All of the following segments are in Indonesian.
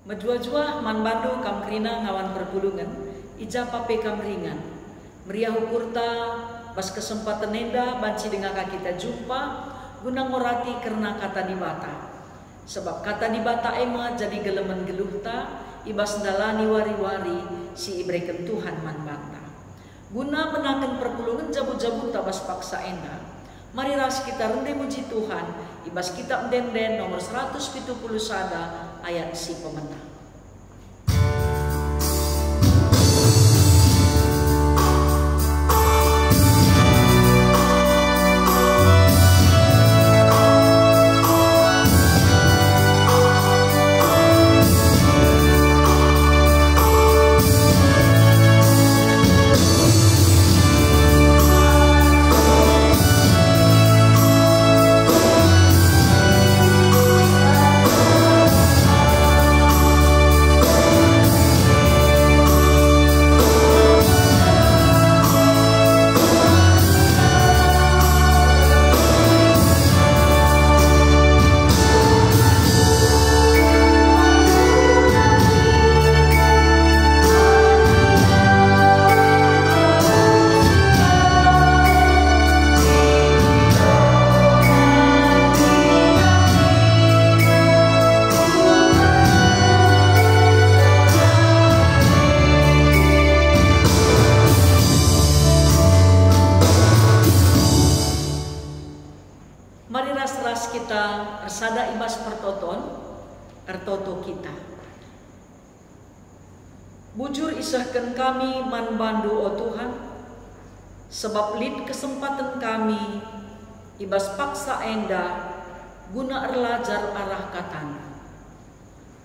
Majua-jua man bandu kam krina ngawan perpulungan, ija pape kam ringan. Meriah ukurta bas kesempatan nenda banci dengan kita jumpa guna ngorati karena kata dibata. Sebab kata dibata ema jadi gelemen geluhta ibas dalani wari-wari si ibreken Tuhan man banta. Guna menakan perpulungan jabu-jabu tabas paksa enda. Mari ras kita rende muji Tuhan ibas kitab den nomor 170 sada ayat si pemenang. Sada ibas pertoton ertoto kita. Bujur isahkan kami man bandu o Tuhan, sebab lid kesempatan kami ibas paksa enda guna erlajar arah katandu.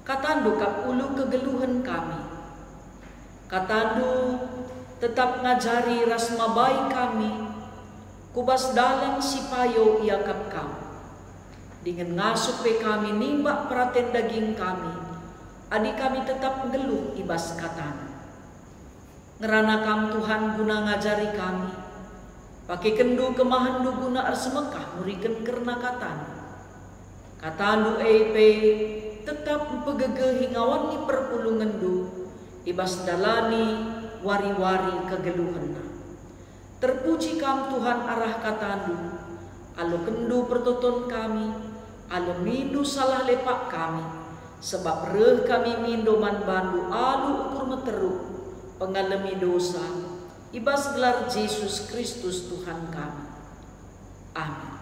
Katandu kap ulu kegeluhan kami. Katandu tetap ngajari rasma baik kami, kubas dalam sipayo ia kap kau. Dengan ngasup pe kami nimbak peraten daging kami, adik kami tetap geluh ibas katan. Ngerana kam Tuhan guna ngajari kami, pakai kendu kemahandu guna arsemekah muriken kerna katan. Katandu pe tetap pegege hingawan ni perpulungan du, ibas dalani wari-wari kegeluhan. Terpuji kam Tuhan arah katandu, alu kendu pertoton kami, alu mindu salah lepak kami, sebab reh kami mindo man bandu alu ukur meteruk pengalami dosa, ibas gelar Yesus Kristus Tuhan kami. Amin.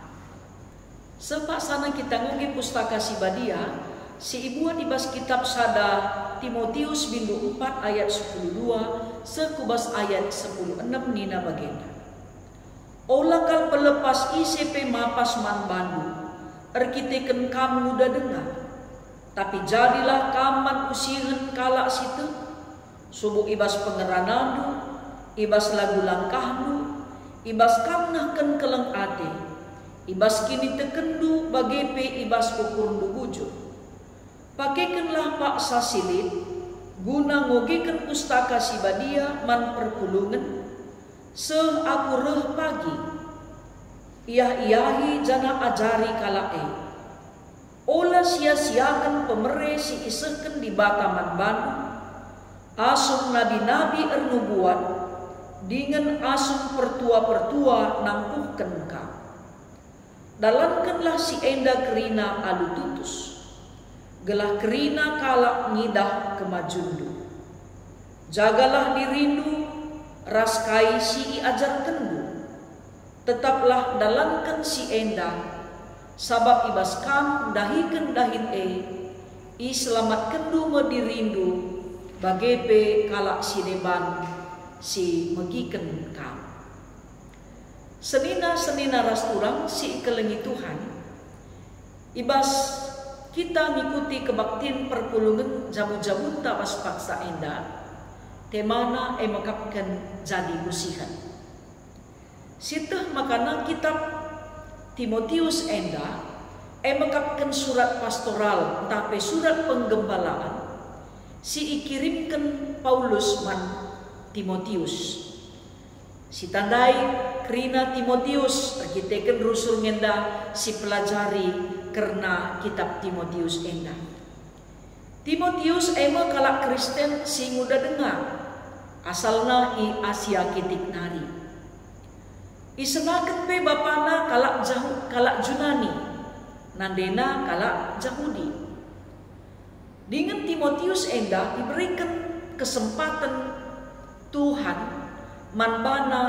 Sepak sana kita ngugi pustaka si Badia, si ibuan ibas kitab sada Timotius bindu 4 ayat 12 sekubas ayat 16 nina bagenda. Olakal pelepas ICP mapas man bandu, erkiteken kamu muda dengar, tapi jadilah kaman usihen kalak situ, subuh ibas pengeranandu, ibas lagu langkahdu, ibas kamnahken keleng ade, ibas kini tekendu bagepe ibas ukurndu bujur. Pakaikenlah pak sasilit, guna ngogeken pustaka si Badia man perpulungan, seh aku reh pagi, iahi jana ajari kalae. Ola sia-siakan pemere si isehken di bataman bandu, asum nabi-nabi ernubuat, dengan asum pertua-pertua nampuhken ka. Dalankanlah si enda kerina alu tutus, gelah kerina kalak ngidah kemajundu. Jagalah dirindu, raskai si ajar kendu, tetaplah dalankan si enda, sabab ibas kam dahiken dahin i selamat kendu medirindu, bagepe kalak si deban si megiken kam. Senina ras urang si kelengi Tuhan, ibas kita mengikuti kebaktin perpulungan jamu-jamu tabas paksa enda, temana mekapkan jadi musihan. Siteh makana kitab Timotius enda mekapkan surat pastoral tapi surat penggembalaan si ikirimkan Paulus man Timotius. Si tandai kerina Timotius terkiteken rusul ngenda si pelajari karena kitab Timotius enda. Timotius ema kalak Kristen si muda dengar, asalna i Asia kitik nari. Isenaken pe bapana kalak Junani, nandena kalak Yahudi. Dengan Timotius enda diberikan kesempatan Tuhan manbana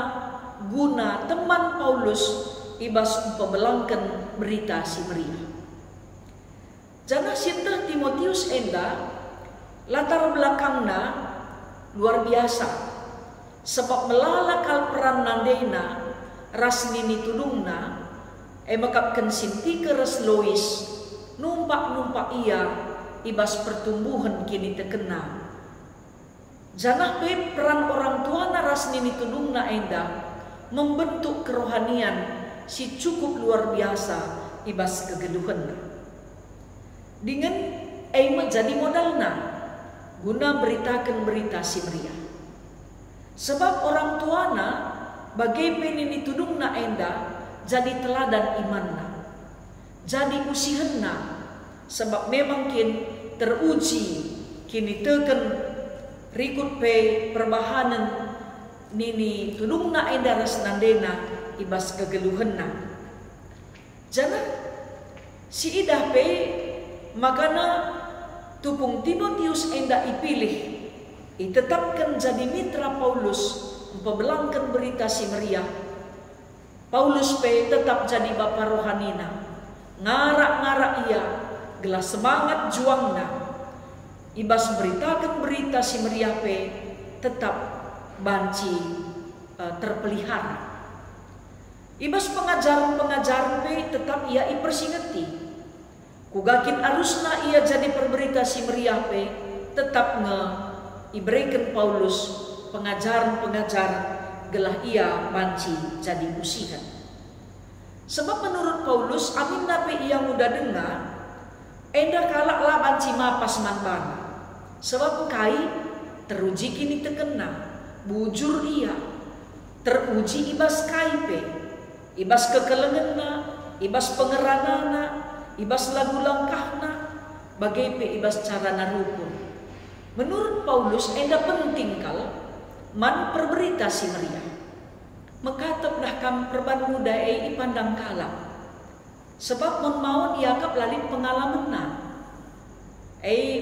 guna teman Paulus ibas pembelangkan berita si meriah. Jangan sinta Timotius enda latar belakangna luar biasa, sebab melalakal peran nandena ras nini tudungna makapkan sinti keras Lois numpak ia ibas pertumbuhan kini terkena. Jangan pe peran orang tua ras nini tudungna enda membentuk kerohanian si cukup luar biasa ibas kegeluhan. Dengan menjadi modalna guna beritakan berita si meriah. Sebab orang tuana bagai penini tudungna enda jadi teladan imanna, jadi usihenna, sebab memang kin teruji kini teken rikut pe perbahanan nini tudungna enda ras nandena ibas kegeluhenna. Jangan si idah pe makana tupung Timotius enda ipilih, itetapkan jadi mitra Paulus, membelangkan berita si meriah. Paulus pe tetap jadi bapa rohanina, ngarak-ngarak ia, gelas semangat juangna, ibas beritakan berita si meriah pe tetap banci terpelihara. Ibas pengajaran pe tetap ia ipersingeti. Kugakin arusna ia jadi perberita si meriah pe tetap iberikan Paulus pengajaran-pengajaran gelah ia banci jadi usihan. Sebab menurut Paulus amin nape ia muda dengar enda kalak lah banci mapas manbana. Sebab kai teruji kini terkena bujur ia teruji ibas kai pe ibas kekelengenna ibas pengeranana ibas lagu langkahna, bagai pe ibas cara narukun. Menurut Paulus, enda penting kal man perberita si meriah. Mekatap dah kam perban muda ipandang kalah. Sebab mon maun iakap lalit pengalaman na.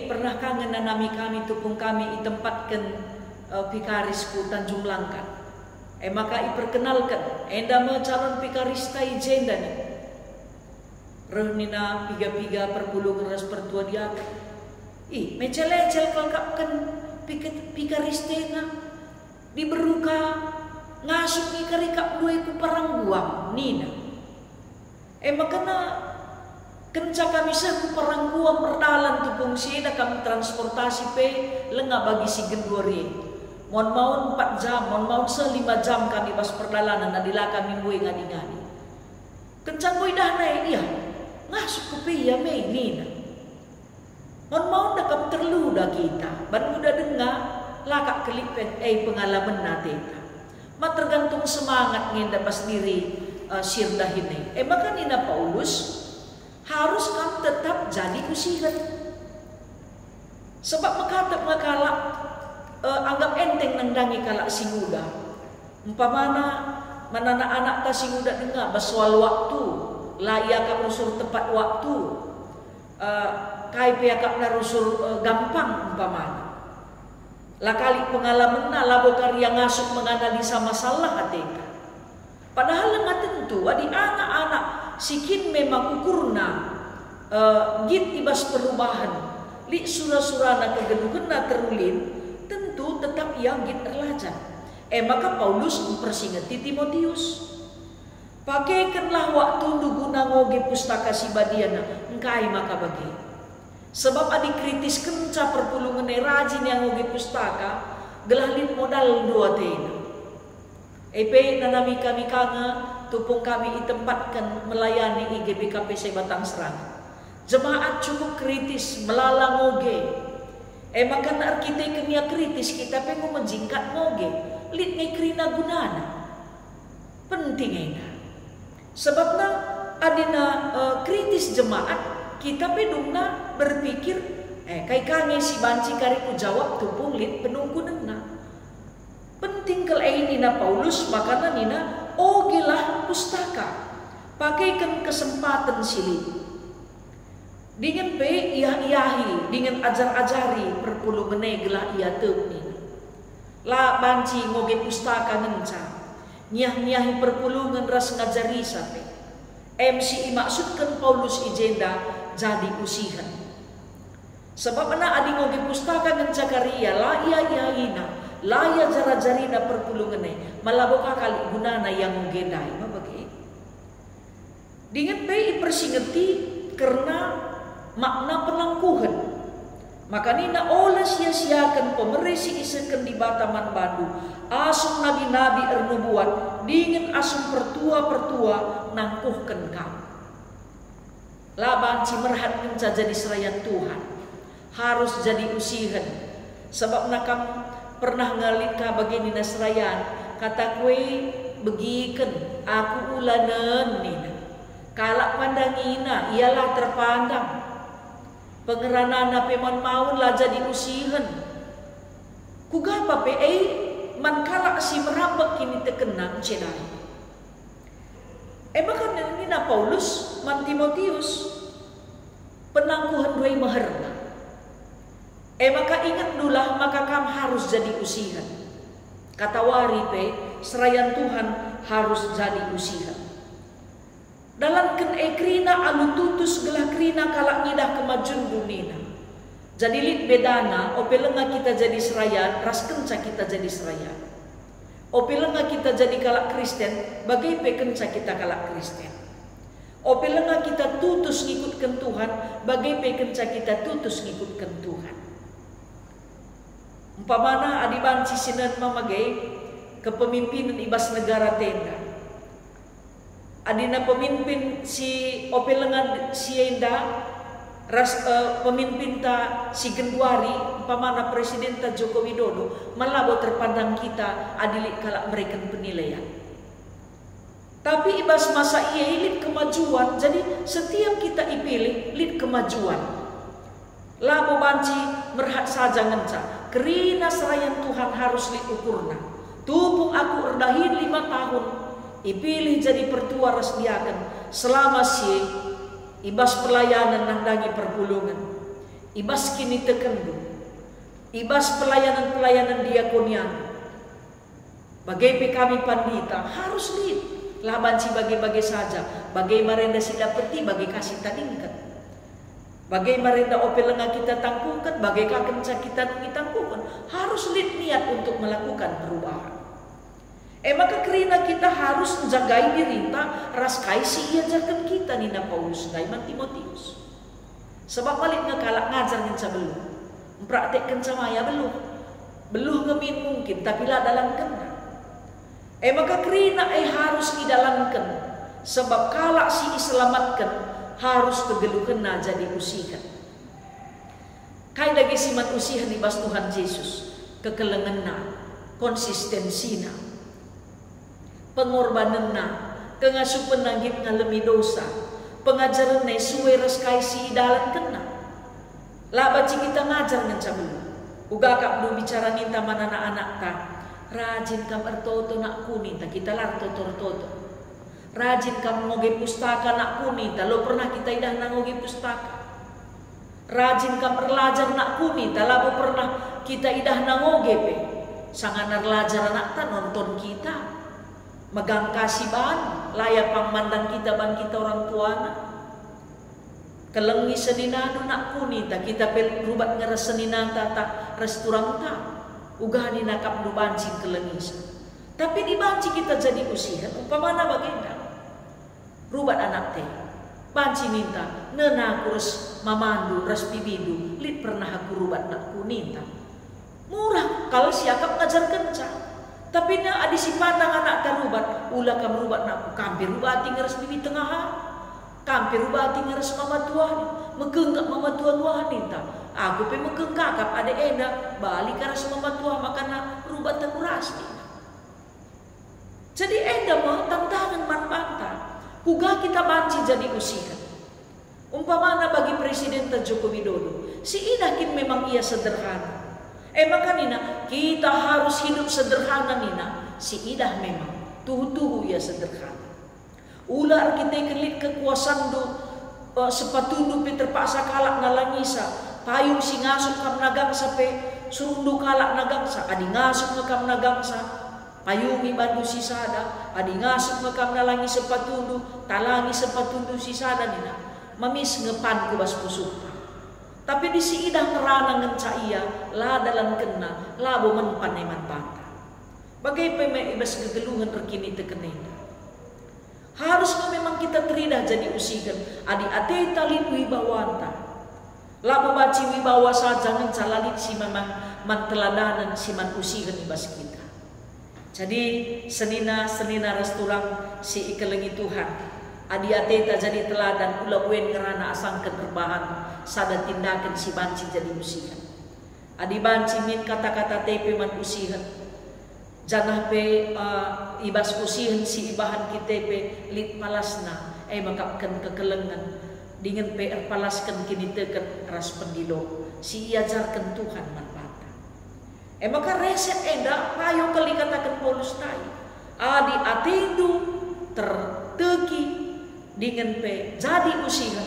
Pernah kangen nanami kami tupung kami itempatkan pikarisku Tanjung Langkat. Maka iperkenalkan, enda me calon pikarista ijenda ni. Rehnina piga-piga perpuluh keras pertua dia. Mecel-ecel kalkapkan pikaristena diberuka ngasuk ni karikap dua ku parang buang nina. Makana kenca kami ku parang buang perdalan tupung sieda kami transportasi pe lengah bagi si gendori. Mon maun 4 jam, mon maun 5 jam kami pas perdalanan nadila kami buai ngadi-ngadi. Kencang boy dah naik iya. Ngasuk kupi ya me nina. Mon mau dakam terluda kita. Ban muda dengar lakak kelipet pengalaman nateka. Ma tergantung semangat ngenda pas diri sirdah ini. Maka nina Paulus harus kan tetap jadi usihan. Sebab makatap makalak anggap enteng nandangi kalak si muda. Umpamana manana anak ta si muda dengar baswal waktu. Layak kap rusur tepat waktu, kai pihak kap narusur gampang umpamana. Lakali pengalaman na labo karya ngasuk menganalisa masalah hateka. Padahal nggak tentu adi anak-anak sikin memang ukurna git ibas perubahan. Li surah-surana kegeduhan na terulin tentu tetap ia git terlajar. Maka Paulus mempersingati Timotius. Pakaikanlah waktu guna ngoge pustaka si badiana engkai maka bagi. Sebab adik kritis kenca perpulungan rajin yang ngoge pustaka gelalin modal dua tena. Nanami kami kanga tupung kami ditempatkan melayani IGBKP Batang Serang. Jemaat cukup kritis melalang ngoge. Makan arkiteknya kritis kita pengen menjingkat ngoge. Lit ngekrina gunana. Penting ena. Sebabna adina kritis jemaat kita pedungna berpikir Kai kange si banci kariku jawab tu punglit penungku nena. Penting kalau ini na Paulus makana nina ogilah pustaka. Pakaikan kesempatan sili. Dengan pe iahi dengan ajar-ajari perpuluh meneglah ia tepni. La banci ngoge pustaka ngenca. Nyah-nyahi perpulungan ras ngajari sape. MC maksudkan Paulus ijenda jadi usihan. Sebab mana adi ngoge pustaka ngenca karya la ia iaina. Laya jara-jarina perpulungane malaboka kali gunana yang ngedai mabagi dengan pei persingeti karena makna pelangkuhan maka nina olah sia-siakan pemerisi isakan di Bataman Bandu asum nabi-nabi ernubuat dengan asum pertua-pertua nangkuhkan kamu laban cimerhat menca jadi serayan Tuhan harus jadi usihan sebab nakam pernah ngalika begini nasrayan kata kue begiken aku ulanen nina kalak pandangina ialah terpandang pengeranana peman maun lah jadi usihan kugapa pe man kalak si merambak kini tekenang cedai maka nina Paulus man Timotius penangguhan dua meherna maka ingat dulah maka kam harus jadi usihan. Kata waripe serayan Tuhan harus jadi usihan. Dalam ken ekrina alu tutus gelah krina kalak ngidah kemajun dunina. Jadi lit bedana opelenga kita jadi serayan ras kenca kita jadi serayan. Opelenga kita jadi kalak Kristen bagai pe kenca kita kalak Kristen. Opelenga kita tutus ngikutkan Tuhan bagai pe kenca kita tutus ngikutkan Tuhan. Umpamana adi banci sinan mamagai kepemimpinan ibas negara tenda. Adina pemimpin si opelengan sienda ras pemimpin ta si Genduari umpamana Presiden ta Joko Widodo malabo terpandang kita adilik kalak mereka penilaian. Tapi ibas masa ia ilit kemajuan jadi setiap kita ipilih lit kemajuan. Labo banci merhat saja ngenca. Kerina serayan Tuhan harus diukurna. Tupung aku erdahin 5 tahun. Ipilih jadi pertua ras diakan. Selama si ibas pelayanan nandangi perpulungan. Ibas kini tekendu. Ibas pelayanan-pelayanan diakonian. Bagai kami pandita harus lid. Laban si bagai-bagai saja. Bagai marenda si dapeti bagai kasih tadingkan. Bagai marenda opelenga kita tangkukan, bagai kakenca kita tangkukan, harus niat untuk melakukan perubahan. Maka kerina kita harus menjagai diri kita, raskai si iajarkan kita nina Paulus daiman Timotius. Sebab balik ngekalak ngajar ngenca belum, mempraktekkan samaya belum ngemin mungkin, tapi lah dalam kena. Maka kerina harus didalamkan, sebab kalak si diselamatkan. Harus kegelukan na jadi usihan. Kai lagi simat usihan di bas Tuhan Yesus. Kekelengan na, konsistensi na, pengorbanan na, kengasupan nanggit ngalami dosa, pengajaran na suwe raskai si idalan kena. Labat si kita ngajar ng cabulu. Ugakap do bicara ninta manana anak ta. Rajin kam ertoto nak kunita kita lar toto. Rajin kamu ngoge pustaka nak kunita, lo pernah kita idah na ngoge pustaka. Rajin kamu erlajar nak kunita, labo pernah kita idah na ngoge pe. Sangan erlajar anak ta nonton kita. Megang kasih ban, layak pangmandang kita ban kita orang tuana. Kelengi seninano nak kunita, kita pel rubat ngeres seninanta ta restoran ta. Ugah ninakap du banci kelengisa. Tapi di banci kita jadi usihan, umpamana bagenda. Rubat anak teh, banci minta, nena aku res mamandu, res bibidu, lit pernah aku rubat nak kuninta. Murah, kalau siakap ngajar kenca. Tapi na adi si pandang anak tarubat, ulah kam rubat nak kampir rubati ngeres bibi tengah. Kampir rubati ngeres mama tuan, mekenggak mama tuan wanita. Aku pe mekenggakap ada enda, balik ngeres mama tuan makana rubat takurasni. Jadi enda mau tantangan manfaat. Kuga kita banci jadi usihan. Umpamana bagi Presiden Joko Widodo, si idakin memang ia sederhana. Maka nina, kita harus hidup sederhana nina. Si idah memang tuhu-tuhu ia sederhana. Ular kita kelit kekuasaan do sepatu do terpaksa kalak nalangisa. Payung si ngasuk kam nagang sampai surundu kalak nagang sa. Adi ngasuk ngakam nagang sa. Payungi bandu si sada. Adi ngasuk ngakam nalangi sepatu do. Talangi sepatu do si sada nina. Mamis ngepan kubas pusupa. Tapi di si idah ngerana ngenca iya, la dalam kena, labo menpan eman bata. Bagai peme ibas gegelungan rekini tekenena. Harus memang kita teridah jadi usikan, adi ate talin wibawanta. Labo baci wibawa saja ngenca lalit si memang manteladanan si man usikan ibas kita. Jadi senina resturang si ikelengi Tuhan. Adi ateta jadi teladan ula uen ngerana asangkan terbahan sada tindakan si banci jadi usihan. Adi banci min kata-kata tepe man usihan. Janah pe ibas usihan si ibahan kitepe lit palasna makapkan kekelengan dengan pe erpalaskan kini teken ras pendilo si iajarkan Tuhan man bata. Maka reset enda payo kali katakan Paulus tai. Adi atendu terteki dengan pe jadi usiha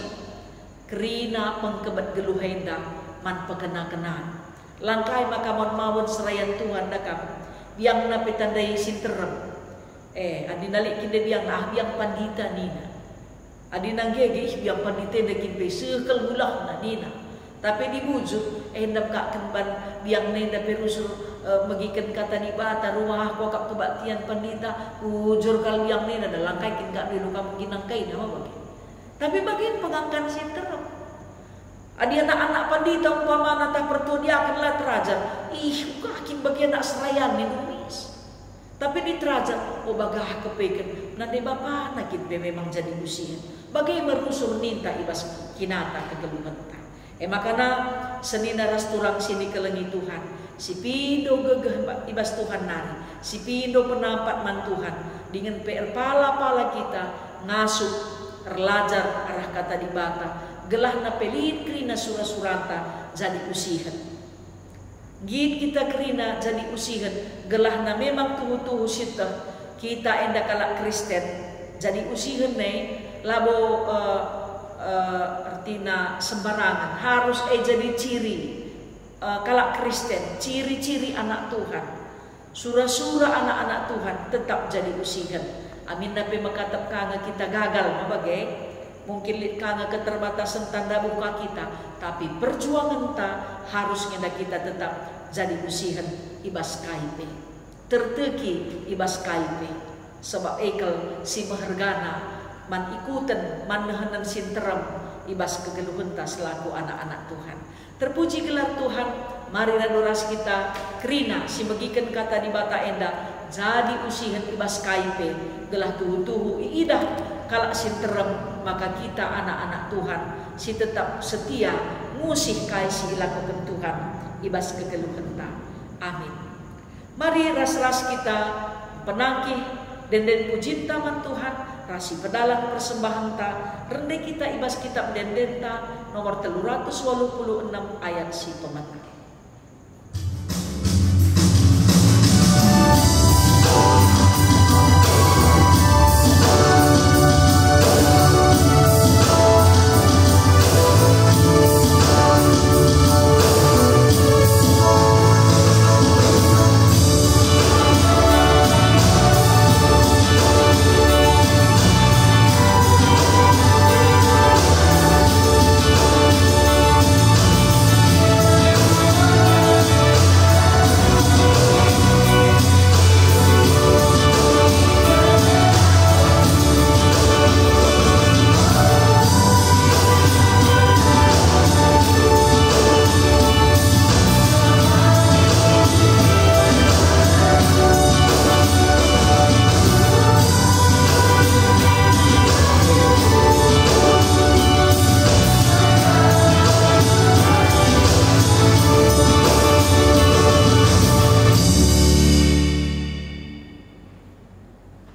kerina pengkebat geluhenda man pekena-kenaan langkai maka mawon serayan Tuhan dakam biang na petandai sinterem adi nalik kinde biang biang pandita nina adi nanggege biang pandita dakin pe sekel gulah na nina tapi dibujuk endap kak kemban biang nenda perusur magikan kata ni bata rumah aku kap kebaktian pandita ujur kal biang nenda dalam kai kin kak dulu kamu ginang kai nama bagi tapi bagian pengangkan sinterem adi anak-anak pandita umpama tak pertudiakan lah terajar kakin bagian nak serayan ni numis tapi di terajar bagah kepeken nanti bapak nakit be memang jadi usia bagai merusur ninta ibas kinata kegeluhan ta makana senina rasturang sini kelengi Tuhan si pindo gegeh ibas Tuhan nari si pindo penampat man Tuhan dengan PR pala-pala kita ngasuh erlajar arah kata di bata gelah na pelin kerina surah-surata jadi usihan git kita kerina jadi usihan gelah na memang tuhu-tuhu sita kita enda kalak Kristen jadi usihan labo artina sembarangan harus jadi ciri kalak Kristen ciri-ciri anak Tuhan surah-surah anak-anak Tuhan tetap jadi usihan amin nabi makatap kanga kita gagal mabagai mungkin lit kanga keterbatasan tanda buka kita tapi perjuangan ta harus ngenda kita tetap jadi usihan ibas kaipe terteki ibas kaipe sebab ekel si mahergana man ikutan man nehanan sinteram ibas kegeluhan ta selaku anak-anak Tuhan. Terpuji gelar Tuhan, mari radoras kita kerina si megikan kata di bata enda jadi usihan ibas kaipe gelah tuhu-tuhu iidah kalak sinteram maka kita anak-anak Tuhan si tetap setia ngusih kai si ilakukan Tuhan ibas kegeluhan ta. Amin. Mari ras-ras kita penangkih dan puji taman Tuhan rasi pedalang persembahan ta rende kita ibas kitab dendenta nomor 386 ayat si pemenang.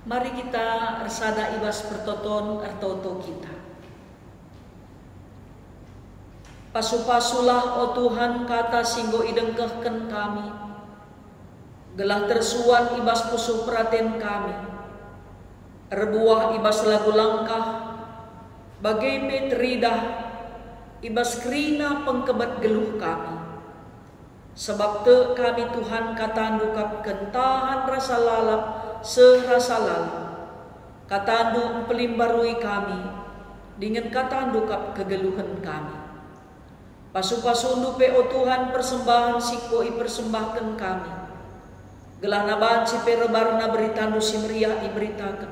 Mari kita resada ibas pertoton ertoto kita. Pasu-pasulah o Tuhan kata singgo idengkehken kami. Gelah tersuan ibas pusuh praten kami. Erbuah ibas lagu langkah. Bagai petridah ibas krina pengkebat geluh kami. Sebab te kami Tuhan katandu kentahan rasa lalap serasa lalap. Katandu pelimbarui kami dengan katandu kap kegeluhan kami. Pasu-pasundu pe o Tuhan persembahan sikoi persembahkan kami. Gelah nabanci pe rebarna beritandu simriah iberitakan.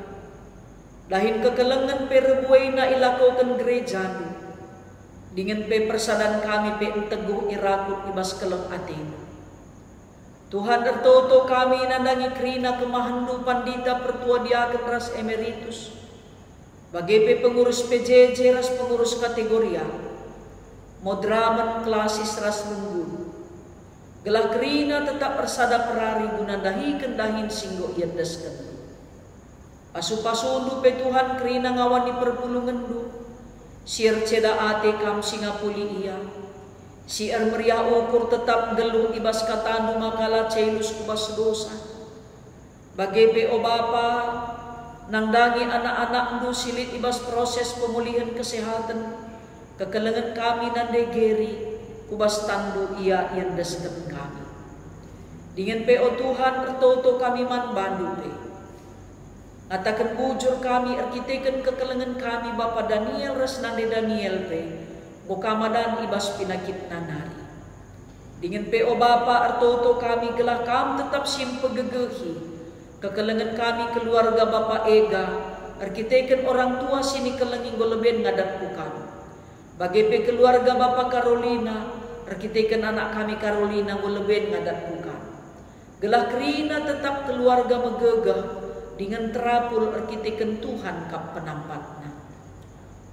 Dahin kekelengan pe rebuaina ilakokan gerejandu. Dengan pe persadan kami pe teguh irakut ibas keleng atenu. Tuhan ertoto kami nandangi krina kemahandu pandita pertua diaken ras emeritus. Bagai pe pengurus PJJ ras pengurus kategoria. Modraman klasis ras lunggul. Gelah krina tetap persada perari guna dahi kendahin singgo iadesken. Pasu-pasundu pe Tuhan krina ngawan di perpulungan du. Sier ceda ate kam singapuli iya. Sier meriah ukur tetap geluh ibas katandu makala celus kubas dosa. Bagai pe o Bapa nangdangi anak-anak ndu silit ibas proses pemulihan kesehatan. Kekelengan kami nande geri kubas tandu iya yang desken kami. Dengan pe o Tuhan ertoto kami man bandu pe. Ngatakan bujur kami arkiteken kekelengan kami Bapa Daniel ras nande Daniel pe. Bokamadan ibas pinakit nanari. Dengan pe o Bapa ertoto kami gelah kam tetap simpegegehi. Kekelengan kami keluarga Bapa Ega arkiteken orang tua sini kelenging goleben ngadat kami. Bagai pe keluarga Bapa Carolina arkiteken anak kami Carolina goleben ngadat kami. Gelah krina tetap keluarga megegah. Dengan terapul arkiteken Tuhan kap penampatna.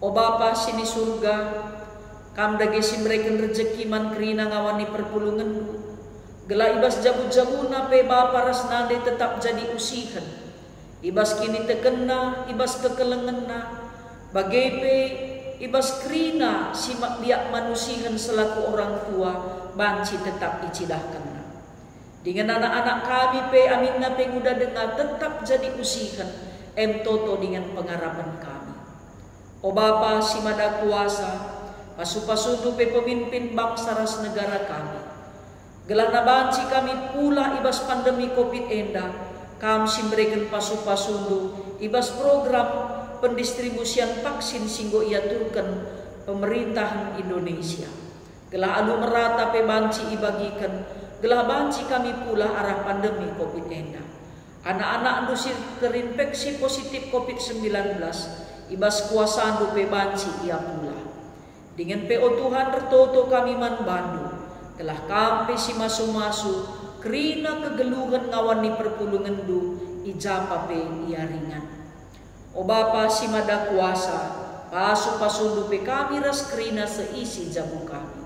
O Bapa sini surga, kam dagesi mereka rezeki man krina ngawani perpulungan. Gelah ibas jabu-jabuna pe Bapa ras nade tetap jadi usihan. Ibas kini tekena, ibas kekelengenna. Bagai pe ibas krina simak diak manusihan selaku orang tua banci tetap icidahkan. Dengan anak-anak kami pe aminna pe udah dengar tetap jadi usihan toto dengan pengharapan kami. O Bapa si mada kuasa, pasu-pasudu pe pemimpin bangsa ras negara kami. Gelah nabanci kami pula ibas pandemi Covid enda, kami simberikan pasu-pasudu ibas program pendistribusian vaksin singgo ia turkan pemerintahan Indonesia. Gelah alu merata pe banci ibagikan. Gelah banci kami pula arah pandemi Covid enda. Anak-anak industri terinfeksi positif Covid-19 ibas kuasa andu pe banci ia pula. Dengan PO Tuhan tertoto kami man bandu. Gelah kampe si masu-masu krina kegeluhan ngawan ni perpulungan du ijapa pe ia ringan. O Bapa si mada kuasa pasu-pasundu pe kami ras krina seisi jabu kami.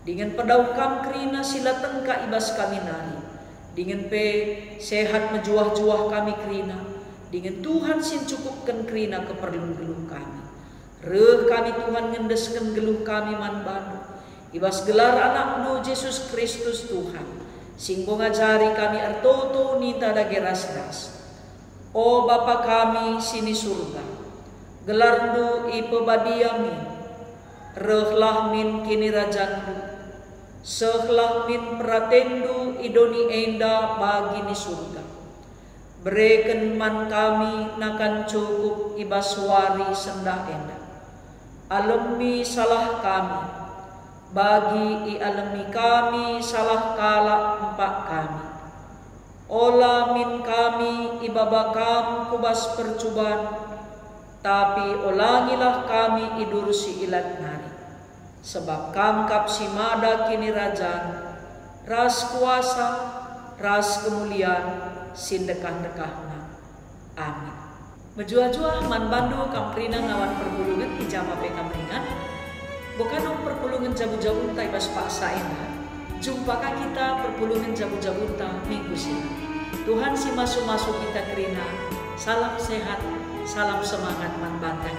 Dengan pedaukam krina sila tengka ibas kami nari. Dengan pe sehat menjuah-juah kami krina. Dengan Tuhan sin cukupkan krina keperluan geluh kami. Reh kami Tuhan ngendeskan geluh kami man bandu. Ibas gelar anak nu Yesus Kristus Tuhan. Singgo ngajari kami artoto nita dage ras-ras. O Bapa kami sini surga. Gelar nu ipebadiamin. Rehlah min kini rajandu. Sehlah min pratendu idoni enda bagi ni surga. Bereken man kami nakan cukup ibas wari sendah enda. Alemi salah kami. Bagi i alemi kami salah kala empak kami. Ola min kami ibabakam kubas percubaan. Tapi olangilah kami idursi ilat nari. Sebab kamkap si mada kini rajan, ras kuasa, ras kemuliaan, sindekah-dekahna. Amin. Menjuah-juah man bandu kamprina ngawan perpulungan ijama pe kamringan. Bukan perpulungan jabu-jabu tai bas paksa ena. Jumpakah kita perpulungan jabu-jabu ta minggu siang. Tuhan si masu-masu kita kerina. Salam sehat, salam semangat man bantah